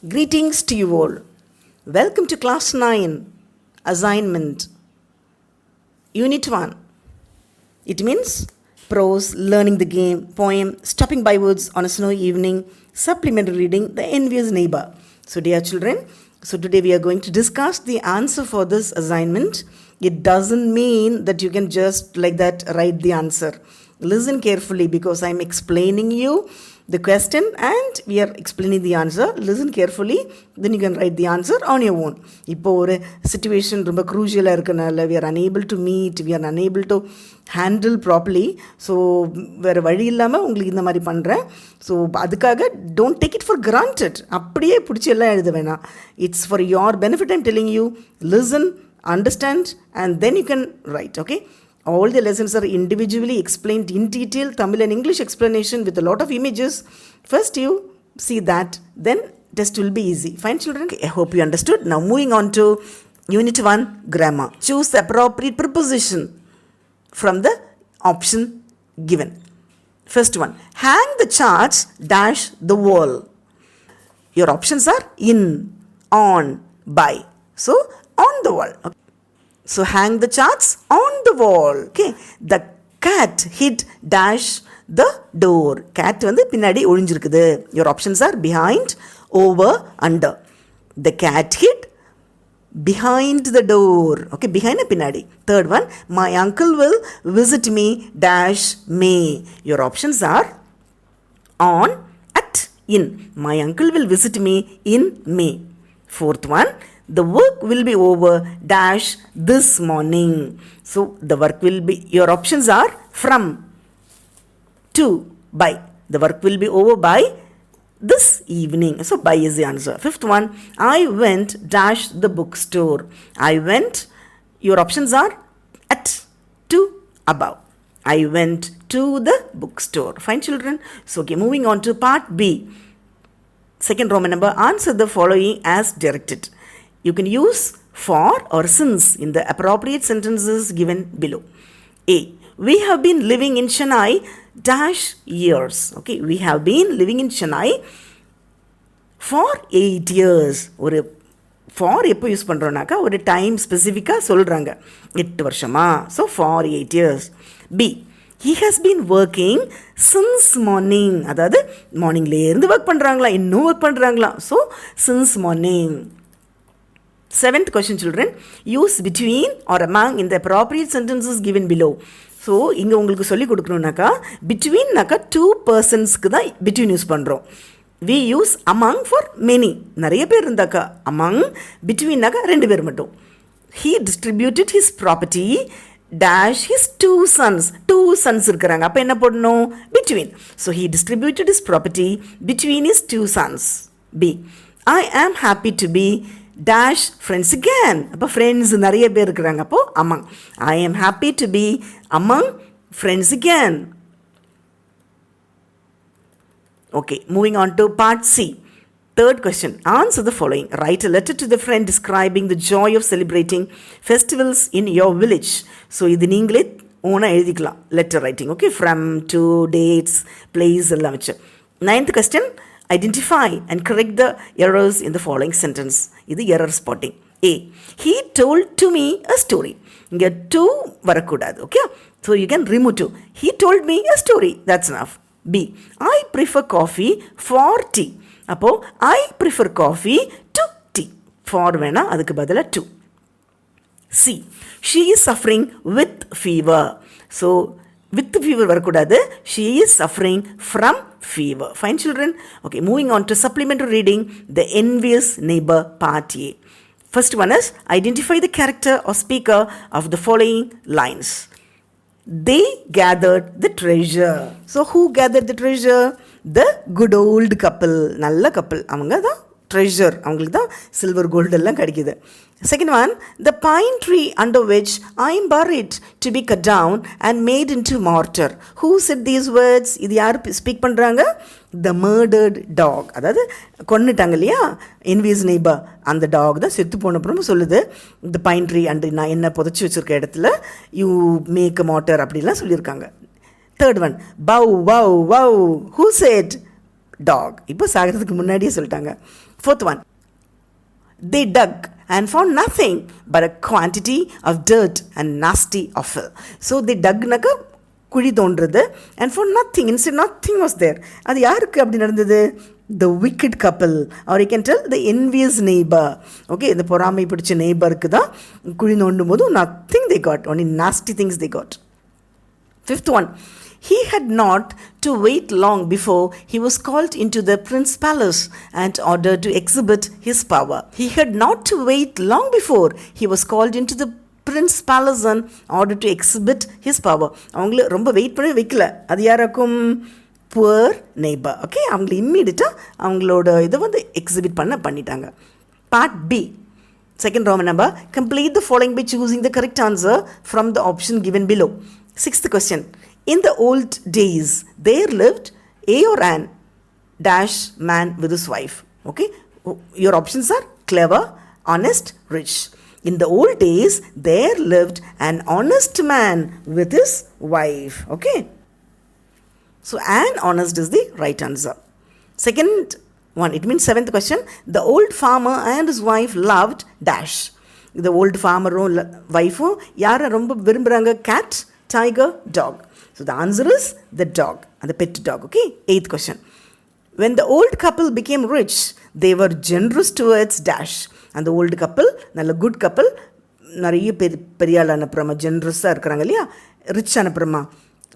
Greetings to you all. Welcome to Class 9, Assignment, Unit 1. It means prose, learning the game, poem, stopping by woods on a snowy evening, supplementary reading, the envious neighbor. So dear children, today we are going to discuss the answer for this assignment. It doesn't mean that you can just like that write the answer. Listen carefully because I am explaining you the question and we are explaining the answer. Listen carefully, then you can write the answer on your own. இப்போ ஒரு situation ரொம்ப crucial-ஆ இருக்கனால we are unable to meet, we are unable to handle properly. So வேறு வழி இல்லாமல் உங்களுக்கு இந்த மாதிரி பண்ணுறேன். ஸோ அதுக்காக don't take it for granted. அப்படியே பிடிச்சி எல்லாம் எழுத வேணாம். It's for your benefit I'm telling you. Listen, understand and then you can write, okay? All the lessons are individually explained in detail, Tamil and English explanation with a lot of images. First you see that, then test will be easy. Fine children? Okay, I hope you understood. Now moving on to Unit 1, Grammar. Choose the appropriate preposition from the option given. First one, hang the charts dash the wall. Your options are in, on, by. So, on the wall. Okay. So hang the charts on the wall. Okay. The cat hid dash the door. Cat வந்து பின்னாடி ஒளிஞ்சிருக்குது. Your options are behind, over, under. The cat hid behind the door. Okay, behind பின்னாடி. Third one, my uncle will visit me dash May. Your options are on, at, in. My uncle will visit me in May. Fourth one, the work will be over dash this morning. So the work will be, your options are from, to, by. The work will be over by this evening. So by is the answer. Fifth one, I went dash the bookstore. I went, your options are at, to, above. I went to the bookstore. Fine children. So okay, moving on to part B. Second Roman number, answer the following as directed. You can use for or since in the appropriate sentences given below. A. We have been living in Chennai dash years. Okay, we have been living in Chennai for 8 years. ஒரு for எப்போ use பண்ணுறோன்னாக்கா ஒரு time ஸ்பெசிஃபிக்காக சொல்கிறாங்க 8 வருஷமா. So for 8 years. B. He has been working since morning. அதாவது மார்னிங்லேருந்து work பண்ணுறாங்களா, இன்னும் work பண்ணுறாங்களா. So since morning. Seventh question children, use between or among in the appropriate sentences given below. So இங்கே உங்களுக்கு சொல்லி கொடுக்கணுன்னாக்கா பிட்வீன்னாக்கா 2 personsக்கு தான் பிட்வீன் யூஸ் பண்ணுறோம். we use among for many, நிறைய பேர் இருந்தாக்கா among, betweenனாக்கா 2 பேர் மட்டும். he distributed his property dash his 2 sons. 2 sons இருக்கிறாங்க, அப்போ என்ன போடணும், between. So he distributed his property between his 2 sons. B. I am happy to be dash friends again. அப்போ ஃப்ரெண்ட்ஸ் நிறைய பேர் இருக்கிறாங்க, அப்போ among. I am happy to be among friends again. Okay, moving on to part C. Third question, answer the following. Write a letter to the friend describing the joy of celebrating festivals in your village. So இது நீங்களே ஓனாக எழுதிக்கலாம், letter writing. Okay, from, to, dates, place எல்லாம் வச்சு. Ninth question, identify and correct the errors in the following sentence. இது error spotting. A. He told to me a story. இங்கே to வரக்கூடாது. Okay, so you can remove to. He told me a story. That's enough. B. I prefer coffee for tea. அப்போ I prefer coffee to tea. For வேணா அதுக்கு பதிலாக to. C. She is suffering with fever. So with fever வரக்கூடாது, she is suffering from fever. Fine children. Okay, moving on to supplementary reading, the envious neighbor part A. First one is identify the character or speaker of the following lines. They gathered the treasure. So who gathered the treasure? The good old couple. நல்ல couple, அவங்க தான் treasure, அவங்களுக்கு தான் silver gold எல்லாம் கிடைக்குது. Second one, the pine tree under which I am buried to be cut down and made into mortar. Who said these words? இது யார் speak பண்ணுறாங்க? The murdered dog. அதாவது கொன்னுட்டாங்க இல்லையா, envious neighbor, அந்த டாக் தான் செத்து போன அப்புறமா சொல்லுது the pine tree அண்டு நான் என்ன புதைச்சி வச்சுருக்க இடத்துல you make a mortar அப்படிலாம் சொல்லியிருக்காங்க. Third one, bow, wow, wow. Who said? Dog. இப்போ சாகிறதுக்கு முன்னாடியே சொல்லிட்டாங்க. Fourth one, they dug and found nothing but a quantity of dirt and nasty offal. So they dug naka குழி தோன்றது and for nothing, instead nothing was there. அது யாருக்கு அப்படி நடந்தது? The wicked couple, or you can tell the envious neighbor. Okay, இந்த பொறாமை பிடிச்ச நெய்பருக்கு தான் குழி நோண்டும் போது nothing they got, only nasty things they got. Fifth one, he had not to wait long before he was called into the prince's palace and ordered to exhibit his power. He had not to wait long before he was called into the prince's palace and ordered to exhibit his power. அவங்கள ரொம்ப wait பண்ணி வைக்கல. அது யாருக்கும்? poor neighbor. Okay, அவங்கள இம்மீடியட்டாக அவங்களோட இதை வந்து எக்ஸிபிட் பண்ணிட்டாங்க. Part B. Second Roman number. Complete the following by choosing the correct answer from the option given below. Sixth question. In the old days, there lived a or an dash man with his wife. Okay, your options are clever, honest, rich. In the old days, there lived an honest man with his wife. Okay, so an honest is the right answer. Second one, it means seventh question. The old farmer and his wife loved dash. The old farmer wife யாரை ரொம்ப விரும்புகிறாங்க? Cat, tiger, dog. So the answer is the dog, and the pet dog. Okay, eighth question. When the old couple became rich, they were generous towards dash. And the old couple, நல்ல good couple, நிறைய பெரியாள் அனுப்புறமா, ஜென்ரஸாக இருக்கிறாங்க இல்லையா, rich அனுப்புறமா.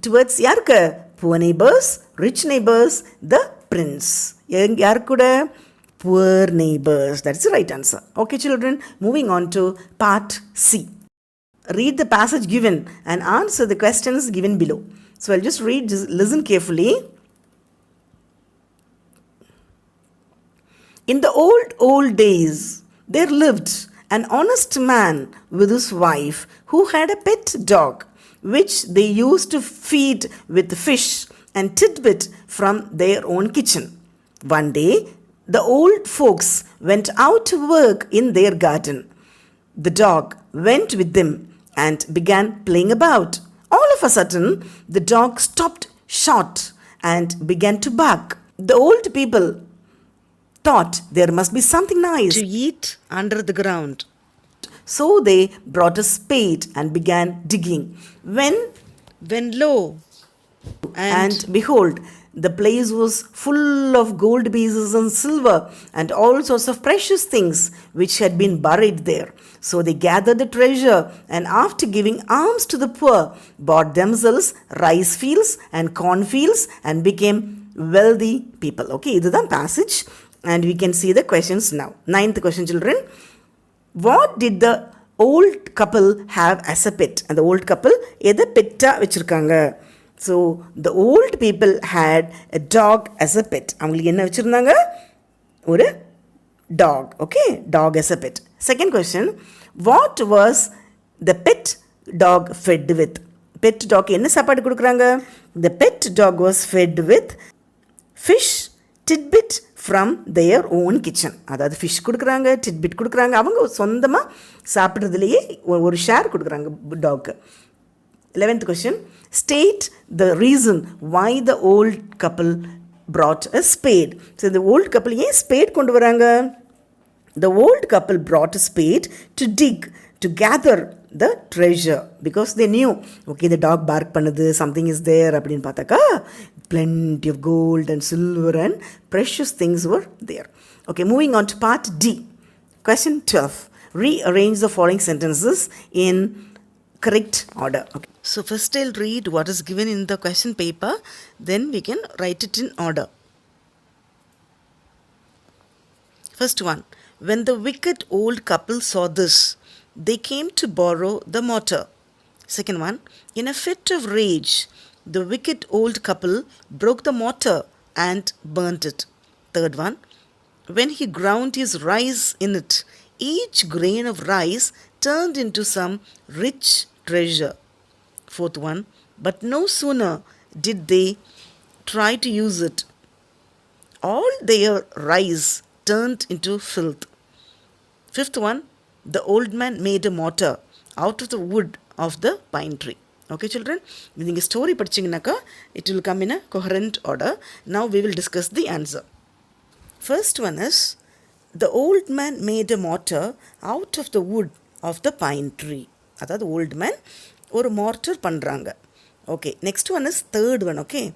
Towards யாருக்கு? poor neighbors, rich neighbors, the prince. யார் கூட? poor neighbors. That's the right answer. Okay children, moving on to part C. Read the passage given and answer the questions given below. So I'll just read, just listen carefully. In the old days, there lived an honest man with his wife who had a pet dog, which they used to feed with fish and tidbit from their own kitchen. One day, the old folks went out to work in their garden. The dog went with them and began playing about. All of a sudden, the dog stopped short and began to bark. The old people thought there must be something nice to eat under the ground. So they brought a spade and began digging. When lo, and behold, the place was full of gold pieces and silver and all sorts of precious things which had been buried there. So they gathered the treasure and after giving alms to the poor, bought themselves rice fields and corn fields and became wealthy people. Okay, this is the passage and we can see the questions now. Ninth question children. What did the old couple have as a pet? And the old couple எதை பெட்டா வச்சிருக்காங்க? So the old people had a dog as a pet. அவங்களுக்கு என்ன வச்சிருந்தாங்க? ஒரு dog. Okay, dog as a pet. Second question. What was the pet dog fed with? Pet dog என்ன சாப்பாடு கொடுக்குறாங்க? The pet dog was fed with fish tidbit from their own kitchen. அதாவது fish கொடுக்குறாங்க, titbit கொடுக்குறாங்க, அவங்க சொந்தமாக சாப்பிட்றதுலேயே ஒரு share கொடுக்குறாங்க dog. 11th question. State the reason why the old couple brought a spade. So the old couple ஏன் spade கொண்டு வராங்க? The old couple brought a spade to dig, to gather the treasure because they knew, okay, the dog bark பண்ணுது, something is there அப்படின்னு பார்த்தாக்கா plenty of gold and silver and precious things were there. Okay, moving on to part D. Question 12. Rearrange the following sentences in correct order. Okay. So first I'll read what is given in the question paper, then we can write it in order. First one. When the wicked old couple saw this, they came to borrow the mortar. Second one. In a fit of rage, the wicked old couple broke the mortar and burnt it. Third one. When he ground his rice in it, each grain of rice turned into some rich treasure. Fourth one. But no sooner did they try to use it, all their rice turned into filth. Fifth one. The old man made a mortar out of the wood of the pine tree. Okay children, இந்த story படிச்சிங்கனாக்கா it will come in a coherent order. Now we will discuss the answer. First one is the old man made a mortar out of the wood of the pine tree. அதாவது old man ஒரு mortar பண்ணுறாங்க. Okay, next one is third one, okay.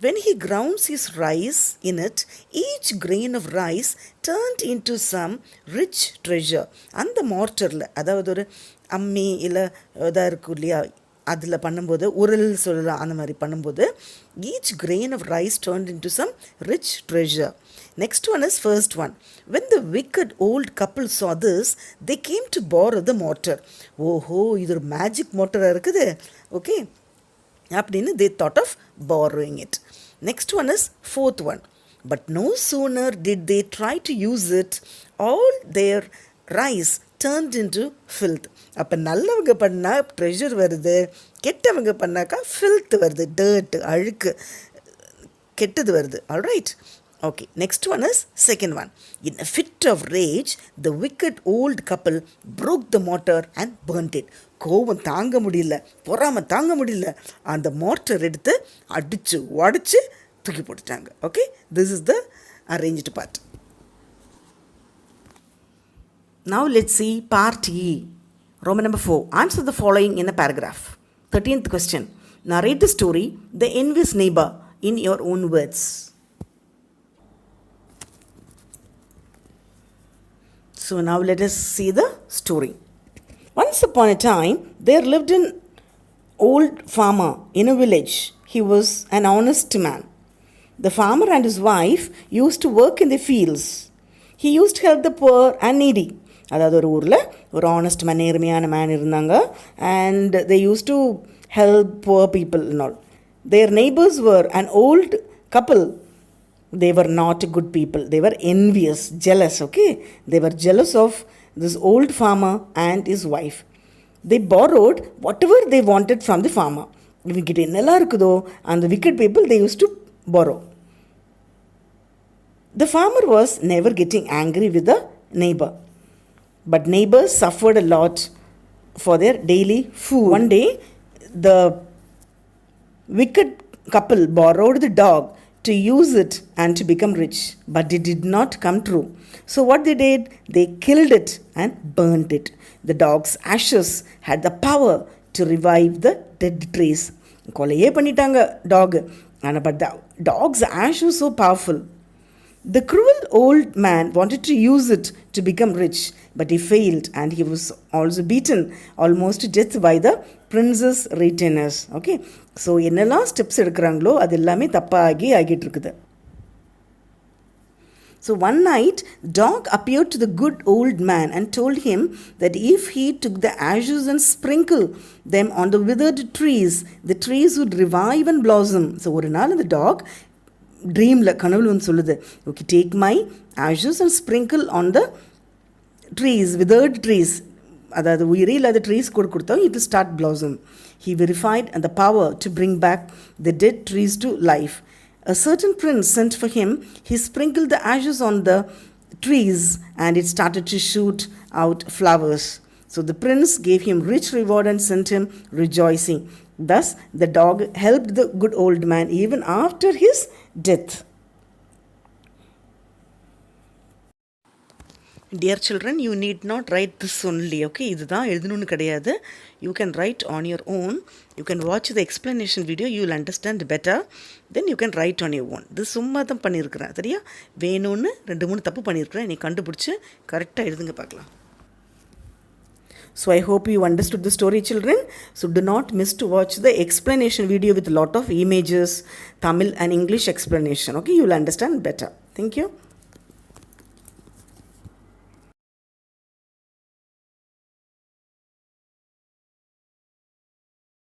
When he grounds his rice in it, each grain of rice turned into some rich treasure. அந்த மார்ட்டரில், அதாவது ஒரு அம்மி இல்லை இதாக இருக்கும் இல்லையா, அதில் பண்ணும்போது உரல் சொல்லலாம், அந்த மாதிரி பண்ணும்போது each grain of rice turned into some rich treasure. Next one is first one. When the wicked old couple saw this, they came to borrow the mortar. ஓஹோ, இது ஒரு மேஜிக் மோட்டராக இருக்குது. ஓகே, அப்படின்னு they thought of borrowing it. Next one is fourth one. But no sooner did they try to use it, all their rice turned into filth. அப்போ நல்லவங்க பண்ணால் treasure வருது, கெட்டவங்க பண்ணாக்கா ஃபில்த் வருது, டர்ட், அழுக்கு, கெட்டது வருது. Alright. Okay, next one is second one. In a fit of rage, the wicked old couple broke the mortar and burnt it. கோபம் தாங்க முடியல, பொறாமல் தாங்க முடியல, அந்த மோட்டர் எடுத்து அடித்து உடச்சி தூக்கி போட்டுட்டாங்க. Okay, this is the arranged part. Now let's see part E. Roman number 4. Answer the following in a paragraph. 13th question. Narrate the story, The Envious Neighbor, in your own words. So now let us see the story. Once upon a time, there lived an old farmer in a village. He was an honest man. The farmer and his wife used to work in the fields. He used to help the poor and needy. அதாவது ஒரு ஊரில் ஒரு honest man, நேர்மையான man இருந்தாங்க. And they use to help poor people and all. Their neighbours were an old couple. They were not good people. They were envious, jealous, okay? They were jealous of this old farmer and his wife. They borrowed whatever they wanted from the farmer. இவங்கிட்ட என்னெல்லாம் இருக்குதோ அந்த wicked people, they used to borrow. The farmer was never getting angry with the neighbor. But neighbors suffered a lot for their daily food. One day, the wicked couple borrowed the dog to use it and to become rich. But it did not come true. So what they did, they killed it and burnt it. The dog's ashes had the power to revive the dead trees. கொலையே பண்ணிட்டாங்க talk. ஆனால் but the dog's ash was so powerful. The cruel old man wanted to use it to become rich, but he failed and he was also beaten almost to death by the prince's retainers. Okay, so என்னெல்லாம் steps எடுக்கிறாங்களோ அது எல்லாமே தப்பாகி ஆகிட்டு இருக்குது. So one night, dog appeared to the good old man and told him that if he took the ashes and sprinkled them on the withered trees, the trees would revive and blossom. So ஒரு நாள் அந்த talk ட்ரீமில் கனவுல வந்து சொல்லுது, okay, take my ashes and sprinkle on the trees, withered trees, அதாவது உயிரே இல்லாத trees கொடுத்தோம், it will start blossom. He verified and the power to bring back the dead trees to life. A certain prince sent for him. He sprinkled the ashes on the trees and it started to shoot out flowers. So the prince gave him rich reward and sent him rejoicing. Thus the dog helped the good old man even after his death. Dear children, you need not write this only, okay? இதுதான் எழுதணும்னு கிடையாது. You can write on your own. You can watch the explanation video. You will understand better. Then you can write on your own. this சும்மா தான் பண்ணியிருக்கிறேன், சரியா? வேணும்னு 2-3 தப்பு பண்ணியிருக்கிறேன், நீ கண்டுபிடிச்சி கரெக்டாக எழுதுங்க பார்க்கலாம். So I hope you understood the story, children. So do not miss to watch the explanation video with a lot of images, Tamil and English explanation. Okay, you will understand better. Thank you.